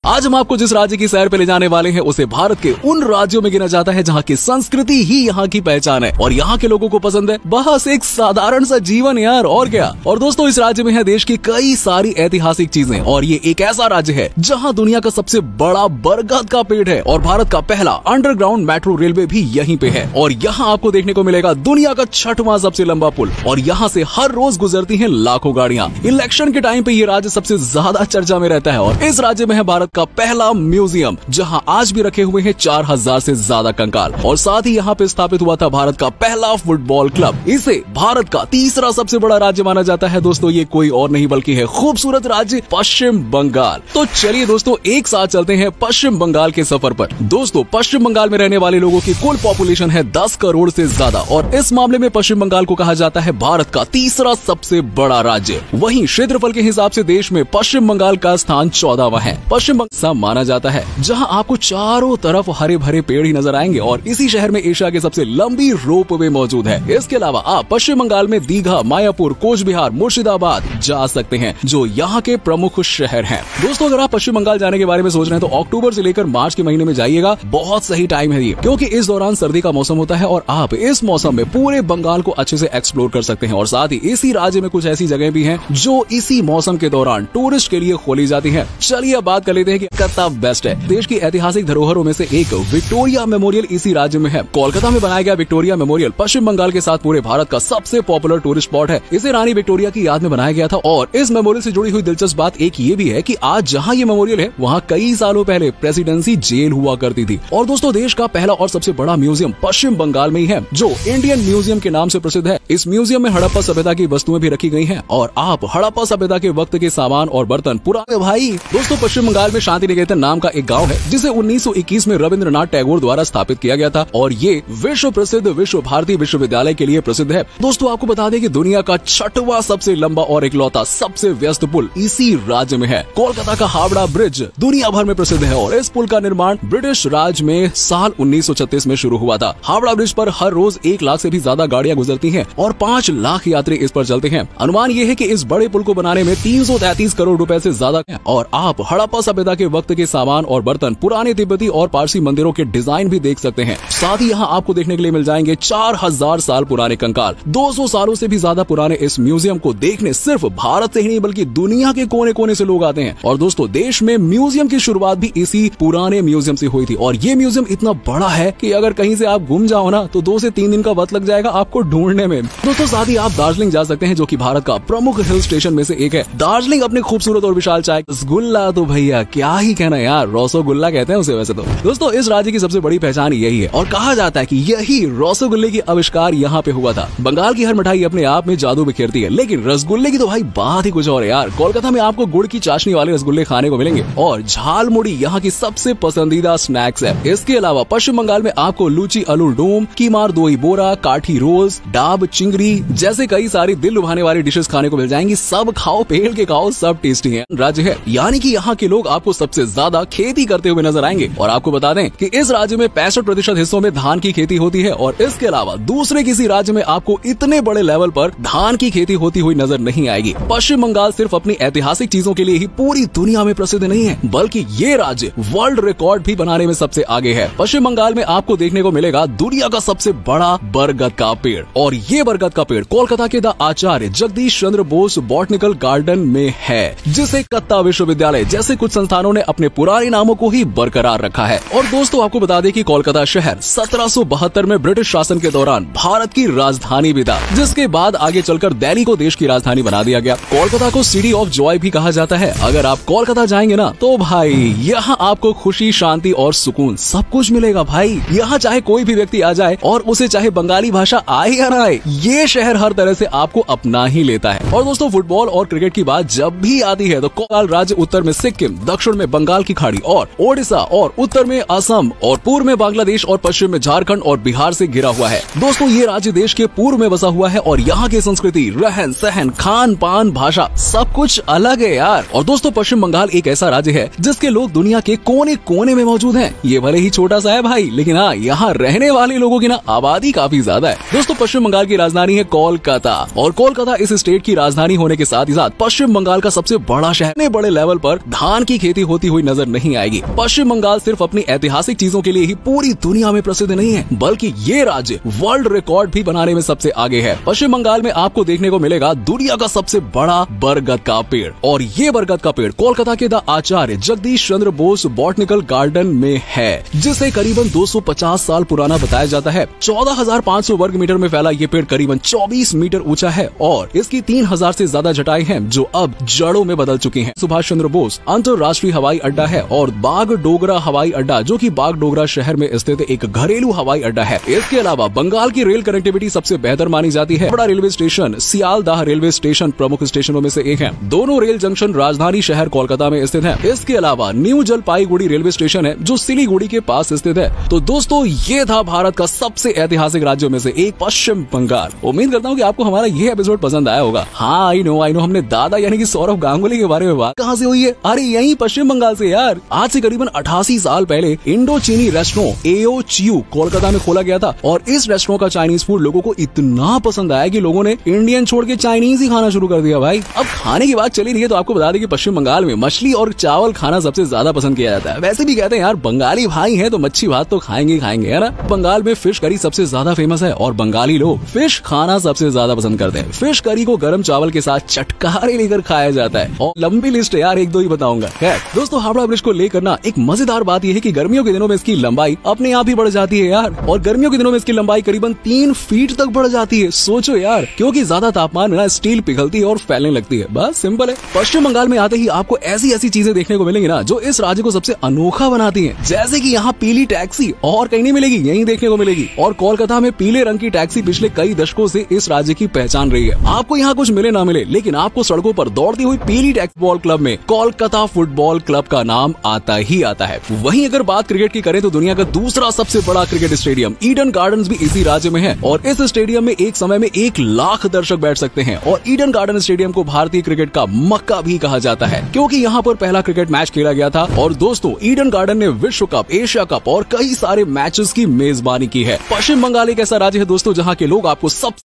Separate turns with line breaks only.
आज हम आपको जिस राज्य की सैर पे ले जाने वाले हैं उसे भारत के उन राज्यों में गिना जाता है जहाँ की संस्कृति ही यहाँ की पहचान है और यहाँ के लोगों को पसंद है बस एक साधारण सा जीवन यार, और क्या। और दोस्तों इस राज्य में है देश की कई सारी ऐतिहासिक चीजें और ये एक ऐसा राज्य है जहाँ दुनिया का सबसे बड़ा बरगद का पेड़ है और भारत का पहला अंडरग्राउंड मेट्रो रेलवे भी यहीं पे है। और यहाँ आपको देखने को मिलेगा दुनिया का 6वां सबसे लंबा पुल और यहाँ से हर रोज गुजरती हैं लाखों गाड़ियाँ। इलेक्शन के टाइम पे ये राज्य सबसे ज्यादा चर्चा में रहता है और इस राज्य में है भारत का पहला म्यूजियम जहाँ आज भी रखे हुए हैं 4000 से ज्यादा कंकाल और साथ ही यहाँ पे स्थापित हुआ था भारत का पहला फुटबॉल क्लब। इसे भारत का तीसरा सबसे बड़ा राज्य माना जाता है। दोस्तों ये कोई और नहीं बल्कि है खूबसूरत राज्य पश्चिम बंगाल। तो चलिए दोस्तों एक साथ चलते हैं पश्चिम बंगाल के सफर पर। दोस्तों पश्चिम बंगाल में रहने वाले लोगों की कुल पॉपुलेशन है 10 करोड़ से ज्यादा और इस मामले में पश्चिम बंगाल को कहा जाता है भारत का तीसरा सबसे बड़ा राज्य। वहीं क्षेत्रफल के हिसाब से देश में पश्चिम बंगाल का स्थान 14वां है। पश्चिम बंगाल माना जाता है जहां आपको चारों तरफ हरे भरे पेड़ ही नजर आएंगे और इसी शहर में एशिया की सबसे लंबी रोपवे मौजूद है। इसके अलावा आप पश्चिम बंगाल में दीघा, मायापुर, कोच बिहार, मुर्शिदाबाद जा सकते हैं जो यहाँ के प्रमुख शहर हैं। दोस्तों अगर आप पश्चिम बंगाल जाने के बारे में सोच रहे हैं तो अक्टूबर से लेकर मार्च के महीने में जाइएगा, बहुत सही टाइम है ये, क्योंकि इस दौरान सर्दी का मौसम होता है और आप इस मौसम में पूरे बंगाल को अच्छे से एक्सप्लोर कर सकते हैं। और साथ ही इसी राज्य में कुछ ऐसी जगह भी हैं जो इसी मौसम के दौरान टूरिस्ट के लिए खोली जाती हैं। चलिए अब बात कर लेते हैं कि कब बेस्ट है। देश की ऐतिहासिक धरोहरों में से एक विक्टोरिया मेमोरियल इसी राज्य में है। कोलकाता में बनाया गया विक्टोरिया मेमोरियल पश्चिम बंगाल के साथ पूरे भारत का सबसे पॉपुलर टूरिस्ट स्पॉट है। इसे रानी विक्टोरिया की याद में बनाया गया था और इस मेमोरियल से जुड़ी हुई दिलचस्प बात एक ये भी है कि आज जहाँ ये मेमोरियल है वहाँ कई सालों पहले प्रेसिडेंसी जेल हुआ करती थी। और दोस्तों देश का पहला और सबसे बड़ा म्यूजियम पश्चिम बंगाल में ही है जो इंडियन म्यूजियम के नाम से प्रसिद्ध है। इस म्यूजियम में हड़प्पा सभ्यता की वस्तुएं भी रखी गई हैं और आप हड़प्पा सभ्यता के वक्त के सामान और बर्तन पुराने भाई। दोस्तों पश्चिम बंगाल में शांति निकेतन नाम का एक गांव है जिसे 1921 में रविंद्रनाथ टैगोर द्वारा स्थापित किया गया था और ये विश्व प्रसिद्ध विश्व भारती विश्वविद्यालय के लिए प्रसिद्ध है। दोस्तों आपको बता दें कि दुनिया का 6वां सबसे लंबा और इकलौता सबसे व्यस्त पुल इसी राज्य में है। कोलकाता का हावड़ा ब्रिज दुनिया भर में प्रसिद्ध है और इस पुल का निर्माण ब्रिटिश राज में साल 1936 में शुरू हुआ था। हावड़ा ब्रिज पर हर रोज 1 लाख से भी ज्यादा गाड़ियां गुजरती हैं और 5 लाख यात्री इस पर चलते हैं। अनुमान ये है कि इस बड़े पुल को बनाने में 333 करोड़ रुपए से ज्यादा है और आप हड़प्पा सभ्यता के वक्त के सामान और बर्तन, पुराने तिब्बती और पारसी मंदिरों के डिजाइन भी देख सकते हैं। साथ ही यहाँ आपको देखने के लिए मिल जाएंगे 4000 साल पुराने कंकाल। 200 सालों से भी ज्यादा पुराने इस म्यूजियम को देखने सिर्फ भारत से ही नहीं बल्कि दुनिया के कोने कोने से लोग आते हैं। और दोस्तों देश में म्यूजियम की शुरुआत भी इसी पुराने म्यूजियम से हुई थी और ये म्यूजियम इतना बड़ा है कि अगर कहीं से आप गुम जाओ ना तो 2 से 3 दिन का वक्त लग जाएगा आपको ढूंढने में। दोस्तों साथ ही आप दार्जिलिंग जा सकते हैं जो कि भारत का प्रमुख हिल स्टेशन में से एक है। दार्जिलिंग अपने खूबसूरत और विशाल चाय, रसगुल्ला तो भैया क्या ही कहना यार, रसोगुल्ला कहते हैं उसे वैसे तो। दोस्तों इस राज्य की सबसे बड़ी पहचान यही है और कहा जाता है कि यही रसोगुल्ले की आविष्कार यहाँ पे हुआ था। बंगाल की हर मिठाई अपने आप में जादू बिखेरती है लेकिन रसगुल्ले की तो भाई बात ही कुछ और है यार। कोलकाता में आपको गुड़ की चाशनी वाले रसगुल्ले खाने को मिलेंगे और झाल मुड़ी यहाँ की सबसे पसंदीदा स्नैक्स है। इसके अलावा पश्चिम बंगाल में आपको लूची अलू डोम, कीमार दोई बोरा, काठी रोल्स, डाब चिंगरी जैसे कई सारी दिल लुभाने वाली डिशेस खाने को मिल जाएंगी। सब खाओ, पेड़ के खाओ, सब टेस्टी है। राज्य है यानी कि यहाँ के लोग आपको सबसे ज्यादा खेती करते हुए नजर आएंगे और आपको बता दें कि इस राज्य में 65% हिस्सों में धान की खेती होती है और इसके अलावा दूसरे किसी राज्य में आपको इतने बड़े लेवल पर धान की खेती होती हुई नजर नहीं आएगी। पश्चिम बंगाल सिर्फ अपनी ऐतिहासिक चीजों के लिए ही पूरी दुनिया में प्रसिद्ध नहीं है बल्कि ये राज्य वर्ल्ड रिकॉर्ड भी बनाने में सबसे आगे है। पश्चिम बंगाल में आपको देखने को मिलेगा दुनिया का सबसे बड़ा बरगद का पेड़ और ये बरगद का पेड़ कोलकाता के the Acharya Jagdish Chandra Bose botanical garden में है जिसे कत्ता विश्वविद्यालय जैसे कुछ संस्थानों ने अपने पुराने नामों को ही बरकरार रखा है। और दोस्तों आपको बता दें कि कोलकाता शहर 1772 में ब्रिटिश शासन के दौरान भारत की राजधानी भी था जिसके बाद आगे चलकर दिल्ली को देश की राजधानी बना दिया गया। कोलकाता को सिटी ऑफ जॉय भी कहा जाता है। अगर आप कोलकाता जाएंगे ना तो भाई यहाँ आपको खुशी, शांति और सुकून सब कुछ मिलेगा भाई। यहाँ चाहे कोई भी व्यक्ति आ जाए और उसे चाहे बंगाली भाषा आए या ना आए, ये शहर हर तरह से आपको अपना ही लेता है। और दोस्तों फुटबॉल और क्रिकेट की बात जब भी आती है तो कोलकाता राज्य उत्तर में सिक्किम, दक्षिण में बंगाल की खाड़ी और ओडिशा और उत्तर में असम और पूर्व में बांग्लादेश और पश्चिम में झारखंड और बिहार से घिरा हुआ है। दोस्तों ये राज्य देश के पूर्व में बसा हुआ है और यहाँ की संस्कृति, रहन सहन, खान पान, भाषा सब कुछ अलग है यार। और दोस्तों पश्चिम बंगाल एक ऐसा राज्य है जिसके लोग दुनिया के कोने कोने में मौजूद हैं। ये भले ही छोटा सा है भाई लेकिन हाँ यहाँ रहने वाले लोगों की ना आबादी काफी ज्यादा है। दोस्तों पश्चिम बंगाल की राजधानी है कोलकाता और कोलकाता इस स्टेट की राजधानी होने के साथ ही साथ पश्चिम बंगाल का सबसे बड़ा शहर। बड़े लेवल पर धान की खेती राजनीति होती हुई नजर नहीं आएगी। पश्चिम बंगाल सिर्फ अपनी ऐतिहासिक चीजों के लिए ही पूरी दुनिया में प्रसिद्ध नहीं है, बल्कि ये राज्य वर्ल्ड रिकॉर्ड भी बनाने में सबसे आगे है। पश्चिम बंगाल में आपको देखने को मिलेगा दुनिया का सबसे बड़ा बरगद का पेड़, और ये बरगद का पेड़ कोलकाता के the Acharya Jagdish Chandra Bose botanical garden में है, जिसे करीबन 250 साल पुराना बताया जाता है। 14,500 वर्ग मीटर में फैला ये पेड़ करीबन 24 मीटर ऊंचा है और इसकी 3,000 से ज्यादा जटाएं हैं जो अब जड़ों में बदल चुकी हैं। सुभाष चंद्र बोस अंतरराष्ट्रीय हवाई अड्डा है और बागडोगरा हवाई अड्डा, जो कि बागडोगरा शहर में स्थित एक घरेलू हवाई अड्डा है। इसके अलावा बंगाल की रेल कनेक्टिविटी सबसे बेहतर मानी जाती है। बड़ा railway station Sealdah railway station प्रमुख स्टेशनों में से एक है। दोनों रेल जंक्शन राजधानी शहर कोलकाता में स्थित है। इसके अलावा न्यू जलपाईगुड़ी रेलवे स्टेशन है जो सिलीगुड़ी के पास स्थित है। तो दोस्तों, ये था भारत का सबसे ऐतिहासिक राज्यों में से एक पश्चिम बंगाल। उम्मीद करता हूँ कि आपको हमारा ये एपिसोड पसंद आया होगा। हाँ, आई नो हमने दादा यानी कि सौरव गांगुली के बारे में बात कहाँ से हुई है? अरे यही पश्चिम बंगाल से यार। आज से करीबन 88 साल पहले इंडो चीनी रेस्टोरेंट एओ चियू कोलकाता में खोला गया था और इस रेस्टोरेंट का चाइनीज फूड लोगों को इतना पसंद आया कि लोगों ने इंडियन छोड़ के चाइनीज ही खाना शुरू कर दिया भाई। अब खाने की बात चली रही है तो आपको बता दें कि पश्चिम बंगाल में मछली और चावल खाना सबसे ज्यादा पसंद किया जाता है। वैसे भी कहते हैं यार, बंगाली भाई हैं तो मच्छी भात तो खाएंगे है ना। बंगाल में फिश करी सबसे ज्यादा फेमस है और बंगाली लोग फिश खाना सबसे ज्यादा पसंद करते हैं। फिश करी को गर्म चावल के साथ चटकारे लेकर खाया जाता है और लंबी लिस्ट है यार, एक दो ही बताऊंगा। दोस्तों, हावड़ा ब्रिज को लेकर ना एक मजेदार बात यह है कि गर्मियों के दिनों में इसकी लंबाई अपने आप ही बढ़ जाती है यार, और गर्मियों के दिनों में इसकी लंबाई करीबन 3 फीट तक बढ़ जाती है। सोचो यार, क्योंकि ज्यादा तापमान में ना स्टील पिघलती है और फैलने लगती है। बस सिंपल है। पश्चिम बंगाल में आते ही आपको ऐसी ऐसी चीजें देखने को मिलेंगी ना जो इस राज्य को सबसे अनोखा बनाती हैं। जैसे कि यहाँ पीली टैक्सी और कहीं नहीं मिलेगी, यहीं देखने को मिलेगी। और कोलकाता में पीले रंग की टैक्सी पिछले कई दशकों से इस राज्य की पहचान रही है। आपको यहाँ कुछ मिले ना मिले, लेकिन आपको सड़कों पर दौड़ती हुई पीली टैक्सी बॉल क्लब में कोलकाता फुटबॉल क्लब का नाम आता ही आता है। वहीं अगर बात क्रिकेट की करें तो दुनिया का दूसरा सबसे बड़ा क्रिकेट स्टेडियम ईडन गार्डन्स भी इसी राज्य में है और इस स्टेडियम में एक समय में 1 लाख दर्शक बैठ सकते हैं। और ईडन गार्डन स्टेडियम को भारतीय क्रिकेट का मक्का भी कहा जाता है, क्योंकि यहाँ पर पहला क्रिकेट मैच खेला गया था। और दोस्तों, ईडन गार्डन ने विश्व कप, एशिया कप और कई सारे मैचेस की मेजबानी की है। पश्चिम बंगाल एक ऐसा राज्य है दोस्तों जहाँ के लोग आपको सब